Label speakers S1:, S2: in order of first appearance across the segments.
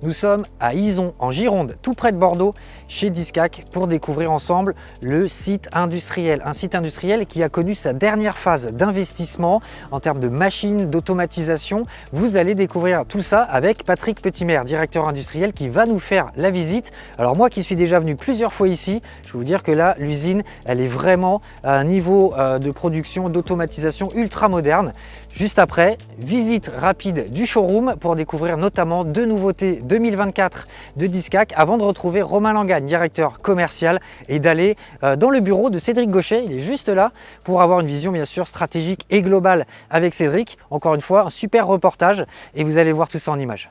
S1: Nous sommes à Izon, en Gironde, tout près de Bordeaux, chez Discac, pour découvrir ensemble le site industriel. Un site industriel qui a connu sa dernière phase d'investissement en termes de machines, d'automatisation. Vous allez découvrir tout ça avec Patrick Petimer, directeur industriel, qui va nous faire la visite. Alors moi qui suis déjà venu plusieurs fois ici, je vais vous dire que là, l'usine, elle est vraiment à un niveau de production, d'automatisation ultra moderne. Juste après, visite rapide du showroom pour découvrir notamment deux nouveautés 2024 de Discac avant de retrouver Romain Langagne, directeur commercial, et d'aller dans le bureau de Cédric Gauchet. Il est juste là pour avoir une vision bien sûr stratégique et globale avec Cédric. Encore une fois, un super reportage et vous allez voir tout ça en images.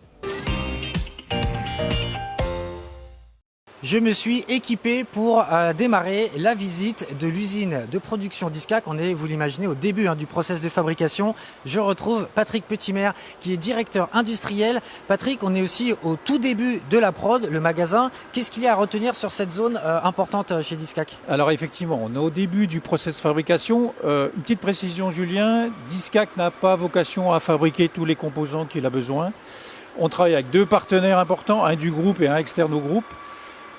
S1: Je me suis équipé pour démarrer la visite de l'usine de production Discac. On est, vous l'imaginez, au début du process de fabrication. Je retrouve Patrick Petimer qui est directeur industriel. Patrick, on est aussi au tout début de la prod, le magasin. Qu'est-ce qu'il y a à retenir sur cette zone importante chez Discac?
S2: Alors effectivement, on est au début du process de fabrication. Une petite précision, Julien, Discac n'a pas vocation à fabriquer tous les composants qu'il a besoin. On travaille avec deux partenaires importants, un du groupe et un externe au groupe.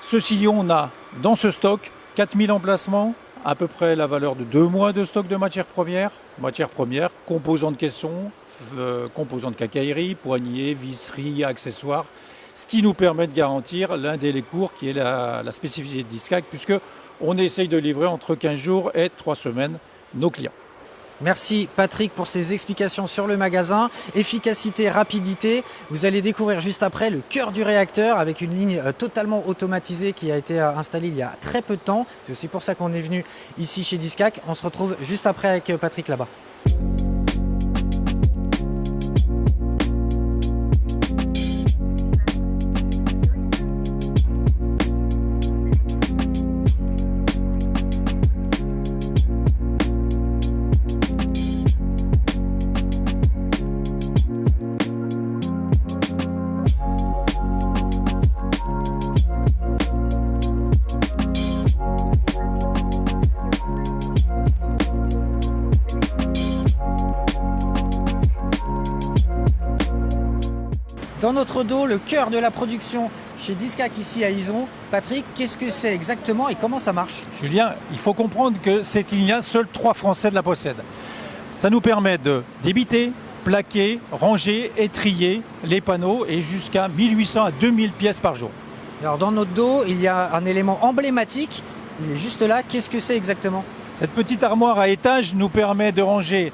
S2: Ceci, on a dans ce stock 4000 emplacements, à peu près la valeur de 2 mois de stock de matières premières, composants de caisson, composants de quincaillerie, poignées, visseries, accessoires, ce qui nous permet de garantir l'un des délais courts qui est la spécificité de Discac, puisque on essaye de livrer entre 15 jours et 3 semaines nos clients.
S1: Merci Patrick pour ces explications sur le magasin. Efficacité, rapidité. Vous allez découvrir juste après le cœur du réacteur avec une ligne totalement automatisée qui a été installée il y a très peu de temps. C'est aussi pour ça qu'on est venu ici chez Discac. On se retrouve juste après avec Patrick là-bas. Dans notre dos, le cœur de la production chez Discac ici à Izon. Patrick, qu'est-ce que c'est exactement et comment ça marche?
S2: Julien, il faut comprendre que cette ligne-là, seuls 3 Français la possèdent. Ça nous permet de débiter, plaquer, ranger et trier les panneaux et jusqu'à 1800 à 2000 pièces par jour.
S1: Alors dans notre dos, il y a un élément emblématique. Il est juste là. Qu'est-ce que c'est exactement?
S2: Cette petite armoire à étage nous permet de ranger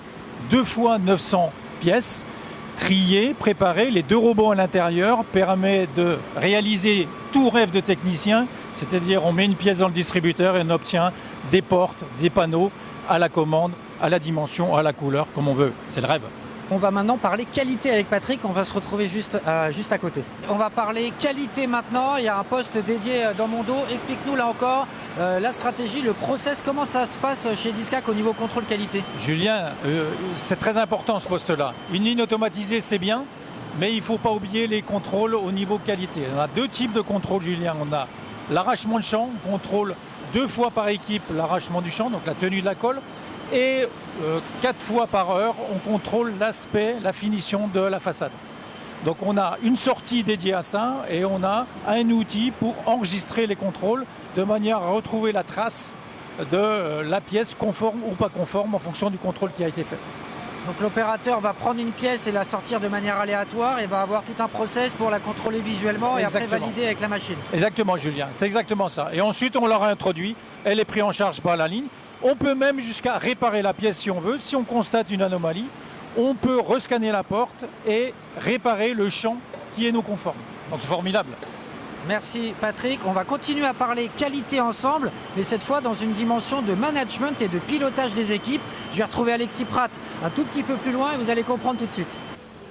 S2: 2 fois 900 pièces. Trier, préparer, les 2 robots à l'intérieur permet de réaliser tout rêve de technicien, c'est-à-dire on met une pièce dans le distributeur et on obtient des portes, des panneaux à la commande, à la dimension, à la couleur, comme on veut. C'est le rêve.
S1: On va maintenant parler qualité avec Patrick, on va se retrouver juste à côté. On va parler qualité maintenant, il y a un poste dédié dans mon dos. Explique-nous là encore la stratégie, le process, comment ça se passe chez Discac au niveau contrôle qualité?
S2: Julien, c'est très important ce poste-là. Une ligne automatisée, c'est bien, mais il ne faut pas oublier les contrôles au niveau qualité. On a 2 types de contrôles, Julien. On a l'arrachement de champ, on contrôle 2 fois par équipe l'arrachement du champ, donc la tenue de la colle. Et 4 fois par heure, on contrôle l'aspect, la finition de la façade. Donc on a une sortie dédiée à ça et on a un outil pour enregistrer les contrôles de manière à retrouver la trace de la pièce conforme ou pas conforme en fonction du contrôle qui a été fait.
S1: Donc l'opérateur va prendre une pièce et la sortir de manière aléatoire et va avoir tout un process pour la contrôler visuellement. Exactement. Et après valider avec la machine.
S2: Exactement Julien, c'est exactement ça. Et ensuite on l'aura introduit, elle est prise en charge par la ligne. On peut même jusqu'à réparer la pièce si on veut. Si on constate une anomalie, on peut rescanner la porte et réparer le champ qui est non conforme. Donc c'est formidable.
S1: Merci Patrick. On va continuer à parler qualité ensemble, mais cette fois dans une dimension de management et de pilotage des équipes. Je vais retrouver Alexis Pratt un tout petit peu plus loin et vous allez comprendre tout de suite.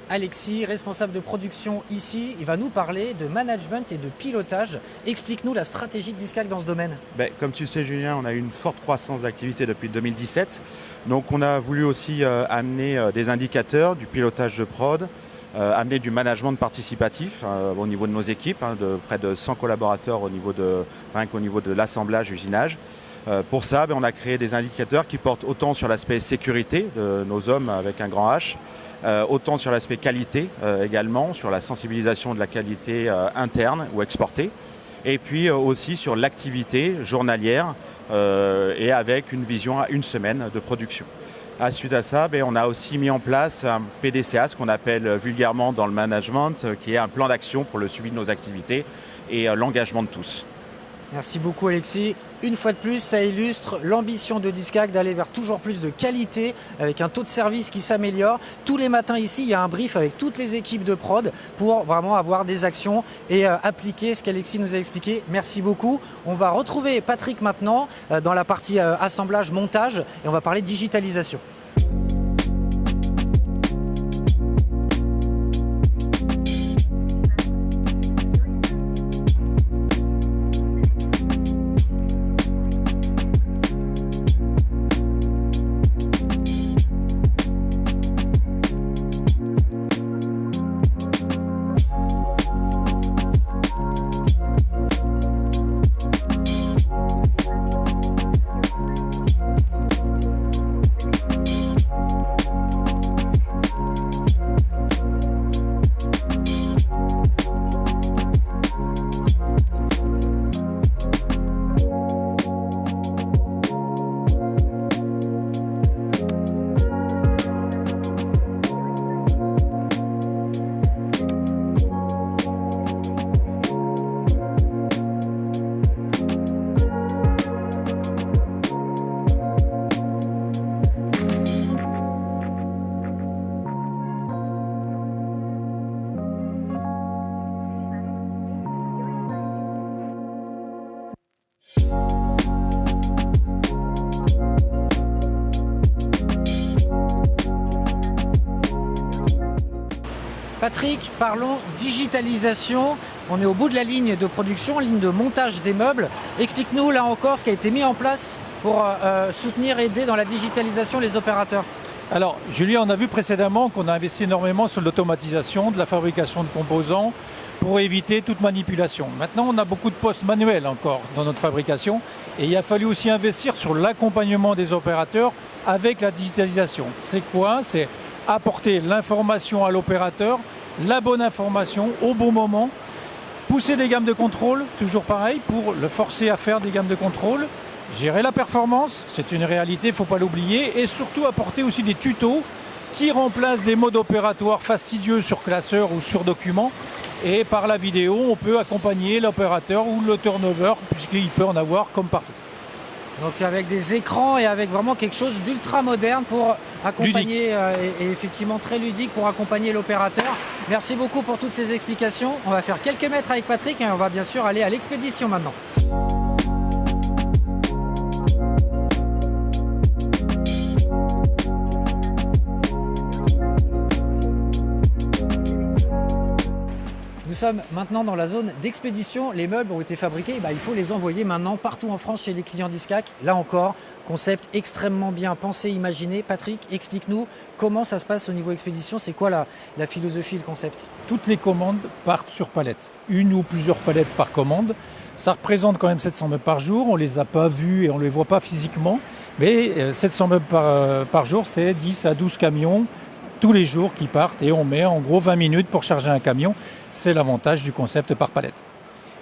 S1: Alexis, responsable de production ici, il va nous parler de management et de pilotage. Explique-nous la stratégie de Discac dans ce domaine.
S3: Comme tu le sais Julien, on a eu une forte croissance d'activité depuis 2017. Donc on a voulu aussi amener des indicateurs, du pilotage de prod, amener du management participatif au niveau de nos équipes, de près de 100 collaborateurs rien qu'au niveau de l'assemblage, usinage. Pour ça, on a créé des indicateurs qui portent autant sur l'aspect sécurité de nos hommes avec un grand H, autant sur l'aspect qualité également, sur la sensibilisation de la qualité interne ou exportée, et puis aussi sur l'activité journalière et avec une vision à une semaine de production. Suite à ça, on a aussi mis en place un PDCA, ce qu'on appelle vulgairement dans le management, qui est un plan d'action pour le suivi de nos activités et l'engagement de tous.
S1: Merci beaucoup Alexis. Une fois de plus, ça illustre l'ambition de Discac d'aller vers toujours plus de qualité avec un taux de service qui s'améliore. Tous les matins ici, il y a un brief avec toutes les équipes de prod pour vraiment avoir des actions et appliquer ce qu'Alexis nous a expliqué. Merci beaucoup. On va retrouver Patrick maintenant dans la partie assemblage, montage et on va parler digitalisation. Patrick, parlons digitalisation. On est au bout de la ligne de production, ligne de montage des meubles. Explique-nous là encore ce qui a été mis en place pour soutenir et aider dans la digitalisation les opérateurs.
S2: Alors Julien, on a vu précédemment qu'on a investi énormément sur l'automatisation de la fabrication de composants pour éviter toute manipulation. Maintenant, on a beaucoup de postes manuels encore dans notre fabrication et il a fallu aussi investir sur l'accompagnement des opérateurs avec la digitalisation. C'est quoi? C'est apporter l'information à l'opérateur, la bonne information au bon moment, pousser des gammes de contrôle, toujours pareil, pour le forcer à faire des gammes de contrôle, gérer la performance, c'est une réalité, il ne faut pas l'oublier, et surtout apporter aussi des tutos qui remplacent des modes opératoires fastidieux sur classeur ou sur document. Et par la vidéo, on peut accompagner l'opérateur ou le turnover, puisqu'il peut en avoir comme partout.
S1: Donc avec des écrans et avec vraiment quelque chose d'ultra moderne pour accompagner, et effectivement très ludique pour accompagner l'opérateur. Merci beaucoup pour toutes ces explications. On va faire quelques mètres avec Patrick et on va bien sûr aller à l'expédition maintenant. Nous sommes maintenant dans la zone d'expédition. Les meubles ont été fabriqués, il faut les envoyer maintenant partout en France chez les clients Discac. Là encore, concept extrêmement bien pensé, imaginé. Patrick, explique-nous comment ça se passe au niveau expédition. C'est quoi la philosophie, le concept?
S2: Toutes les commandes partent sur palette. Une ou plusieurs palettes par commande. Ça représente quand même 700 meubles par jour. On ne les a pas vus et on ne les voit pas physiquement. Mais 700 meubles par jour, c'est 10 à 12 camions tous les jours qui partent et on met en gros 20 minutes pour charger un camion. C'est l'avantage du concept par palette.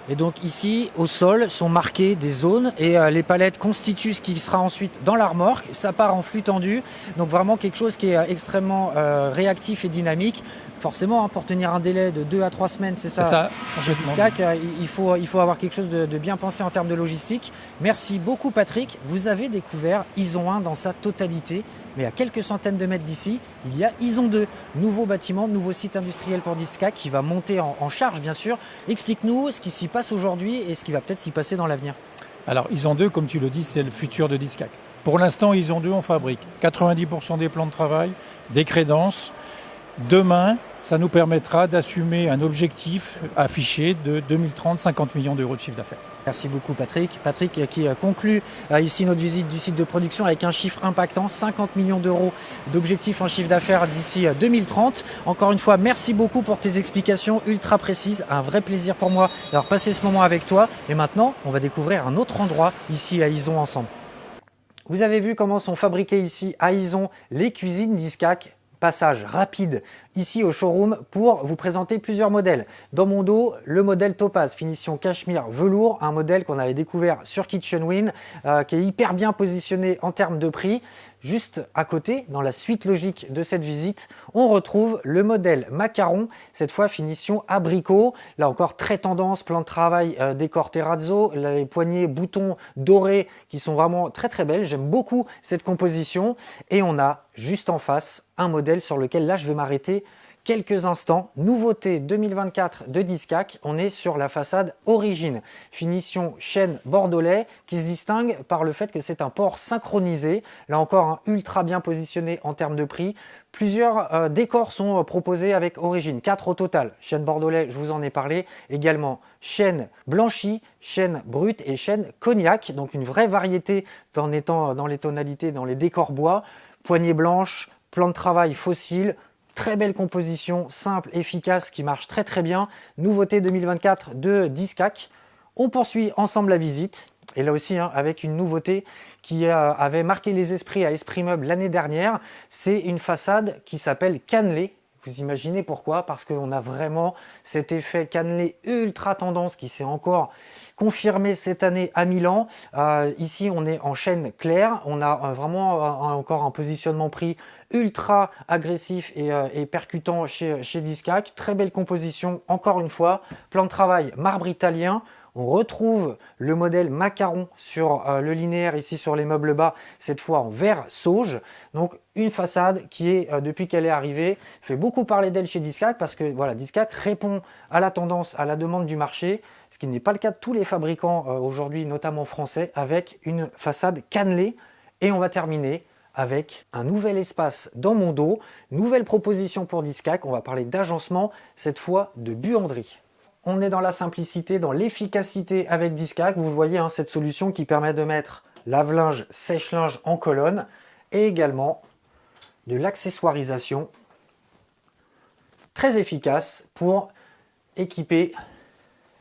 S1: Et donc ici, au sol, sont marquées des zones et les palettes constituent ce qui sera ensuite dans la remorque. Ça part en flux tendu. Donc vraiment quelque chose qui est extrêmement réactif et dynamique. Forcément, pour tenir un délai de 2 à 3 semaines, c'est ça. Chez Discac, il faut avoir quelque chose de bien pensé en termes de logistique. Merci beaucoup Patrick. Vous avez découvert ISON 1 dans sa totalité. Mais à quelques centaines de mètres d'ici, il y a ISON 2, nouveau bâtiment, nouveau site industriel pour Discac qui va monter en charge bien sûr. Explique-nous ce qui s'y passe aujourd'hui et ce qui va peut-être s'y passer dans l'avenir.
S2: Alors ISON 2, comme tu le dis, c'est le futur de Discac. Pour l'instant, ISON 2, on fabrique 90% des plans de travail, des crédences. Demain, ça nous permettra d'assumer un objectif affiché de 2030, 50 millions d'euros de chiffre d'affaires.
S1: Merci beaucoup Patrick. Patrick qui conclut ici notre visite du site de production avec un chiffre impactant, 50 millions d'euros d'objectifs en chiffre d'affaires d'ici 2030. Encore une fois, merci beaucoup pour tes explications ultra précises. Un vrai plaisir pour moi d'avoir passé ce moment avec toi. Et maintenant, on va découvrir un autre endroit ici à Izon ensemble. Vous avez vu comment sont fabriquées ici à Izon les cuisines d'Iscac. Passage rapide ici au showroom pour vous présenter plusieurs modèles. Dans mon dos, le modèle Topaz, finition cachemire velours, un modèle qu'on avait découvert sur KitchenWin, qui est hyper bien positionné en termes de prix. Juste à côté, dans la suite logique de cette visite, on retrouve le modèle Macaron, cette fois finition abricot. Là encore, très tendance, plan de travail décor terrazzo, les poignées boutons dorés qui sont vraiment très très belles. J'aime beaucoup cette composition. Et on a juste en face un modèle sur lequel là je vais m'arrêter quelques instants. Nouveauté 2024 de Discac, on est sur la façade Origine, finition chêne bordelais qui se distingue par le fait que c'est un port synchronisé. Là encore, ultra bien positionné en termes de prix. Plusieurs décors sont proposés avec Origine, 4 au total. Chêne bordelais, je vous en ai parlé. Également chêne blanchi, chêne brut et chêne cognac. Donc une vraie variété dans les tonalités, dans les décors bois. Poignée blanche, plan de travail fossile. Très belle composition, simple, efficace, qui marche très très bien. Nouveauté 2024 de Discac. On poursuit ensemble la visite. Et là aussi, avec une nouveauté qui avait marqué les esprits à Esprit Meuble l'année dernière. C'est une façade qui s'appelle cannelée. Vous imaginez pourquoi? Parce qu'on a vraiment cet effet cannelé ultra tendance qui s'est encore confirmé cette année à Milan. Ici, on est en chêne clair. On a vraiment encore un positionnement prix ultra agressif et percutant chez Discac. Très belle composition, encore une fois. Plan de travail marbre italien. On retrouve le modèle Macaron sur le linéaire ici sur les meubles bas, cette fois en verre sauge. Donc une façade qui est, depuis qu'elle est arrivée, fait beaucoup parler d'elle chez Discac parce que voilà, Discac répond à la tendance, à la demande du marché, ce qui n'est pas le cas de tous les fabricants aujourd'hui, notamment français, avec une façade cannelée. Et on va terminer avec un nouvel espace dans mon dos, nouvelle proposition pour Discac. On va parler d'agencement, cette fois de buanderie. On est dans la simplicité, dans l'efficacité avec Discac. Vous voyez cette solution qui permet de mettre lave-linge, sèche-linge en colonne et également de l'accessoirisation très efficace pour équiper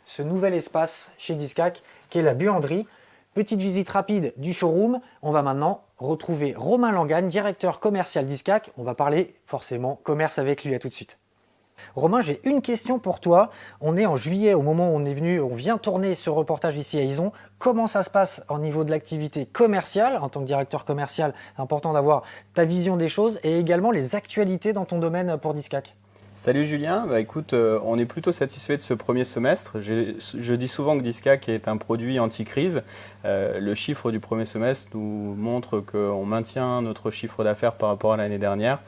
S1: ce nouvel espace chez Discac qui est la buanderie. Petite visite rapide du showroom. On va maintenant retrouver Romain Langagne, directeur commercial Discac. On va parler forcément commerce avec lui. À tout de suite. Romain, j'ai une question pour toi. On est en juillet, au moment où on est venu, on vient tourner ce reportage ici à Izon. Comment ça se passe au niveau de l'activité commerciale? En tant que directeur commercial, c'est important d'avoir ta vision des choses et également les actualités dans ton domaine pour Discac.
S4: Salut Julien, écoute, on est plutôt satisfait de ce premier semestre. Je dis souvent que Discac est un produit anti-crise. Le chiffre du premier semestre nous montre qu'on maintient notre chiffre d'affaires par rapport à l'année dernière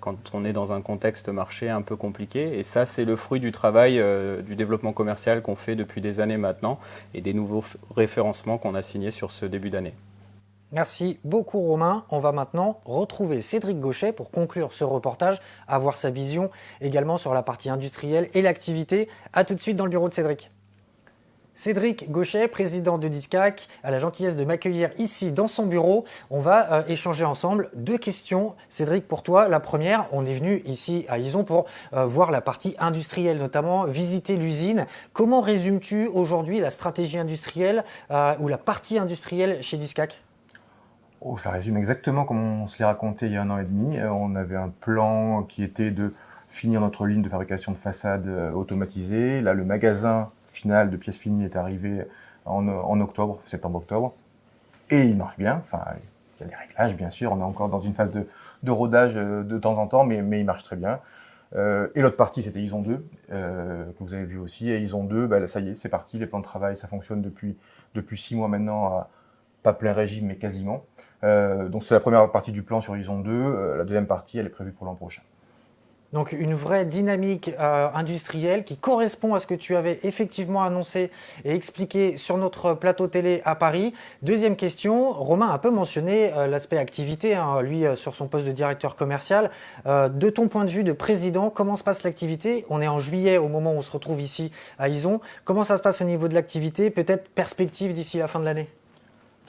S4: quand on est dans un contexte marché un peu compliqué. Et ça, c'est le fruit du travail du développement commercial qu'on fait depuis des années maintenant et des nouveaux référencements qu'on a signés sur ce début d'année.
S1: Merci beaucoup Romain. On va maintenant retrouver Cédric Gauchet pour conclure ce reportage, avoir sa vision également sur la partie industrielle et l'activité. A tout de suite dans le bureau de Cédric. Cédric Gauchet, président de Discac, a la gentillesse de m'accueillir ici dans son bureau. On va échanger ensemble. 2 questions. Cédric, pour toi, la première, on est venu ici à Izon pour voir la partie industrielle, notamment visiter l'usine. Comment résumes-tu aujourd'hui la stratégie industrielle ou la partie industrielle chez Discac ?
S5: Je la résume exactement comme on se l'est raconté il y a 1 an et demi. On avait un plan qui était de finir notre ligne de fabrication de façades automatisée. Là, le magasin final de pièces finies est arrivé en octobre, septembre-octobre. Et il marche bien. Enfin, il y a des réglages, bien sûr. On est encore dans une phase de rodage de temps en temps, mais il marche très bien. Et l'autre partie, c'était Izon 2, que vous avez vu aussi. Et Izon 2, là, ça y est, c'est parti. Les plans de travail, ça fonctionne depuis 6 mois maintenant, pas plein régime, mais quasiment. Donc c'est la première partie du plan sur Izon 2. La deuxième partie, elle est prévue pour l'an prochain.
S1: Donc une vraie dynamique industrielle qui correspond à ce que tu avais effectivement annoncé et expliqué sur notre plateau télé à Paris. Deuxième question, Romain a un peu mentionné l'aspect activité, hein, lui sur son poste de directeur commercial. De ton point de vue de président, comment se passe l'activité? On est en juillet au moment où on se retrouve ici à Ison. Comment ça se passe au niveau de l'activité? Peut-être perspective d'ici la fin de l'année?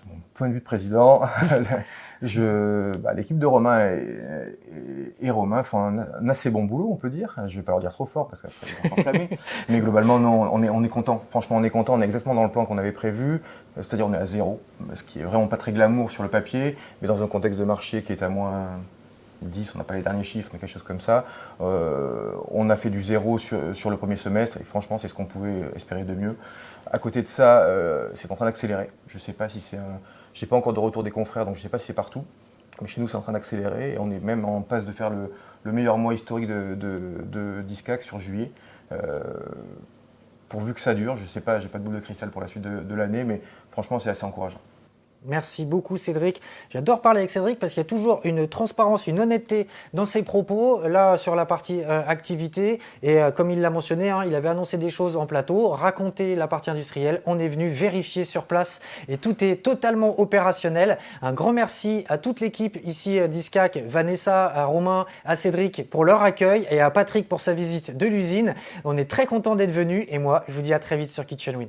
S5: Mon point de vue de président, l'équipe de Romain et Romain font un assez bon boulot, on peut dire. Je ne vais pas leur dire trop fort parce qu'après ils vont s'enflammer. Mais globalement, non, on est content. Franchement, on est content. On est exactement dans le plan qu'on avait prévu. C'est-à-dire, on est à 0, ce qui est vraiment pas très glamour sur le papier, mais dans un contexte de marché qui est à moins 10, on n'a pas les derniers chiffres, mais quelque chose comme ça. On a fait du 0 sur le premier semestre et franchement, c'est ce qu'on pouvait espérer de mieux. À côté de ça, c'est en train d'accélérer. Je ne sais pas si c'est je n'ai pas encore de retour des confrères, donc je ne sais pas si c'est partout. Mais chez nous, c'est en train d'accélérer et on est même en passe de faire le meilleur mois historique de Discac sur juillet. Pourvu que ça dure, je ne sais pas, j'ai pas de boule de cristal pour la suite de l'année, mais franchement, c'est assez encourageant.
S1: Merci beaucoup Cédric. J'adore parler avec Cédric parce qu'il y a toujours une transparence, une honnêteté dans ses propos, là sur la partie activité. Et comme il l'a mentionné, hein, il avait annoncé des choses en plateau, raconté la partie industrielle. On est venu vérifier sur place et tout est totalement opérationnel. Un grand merci à toute l'équipe ici d'Iscac, Vanessa, à Romain, à Cédric pour leur accueil et à Patrick pour sa visite de l'usine. On est très content d'être venu et moi je vous dis à très vite sur Kitchen Win.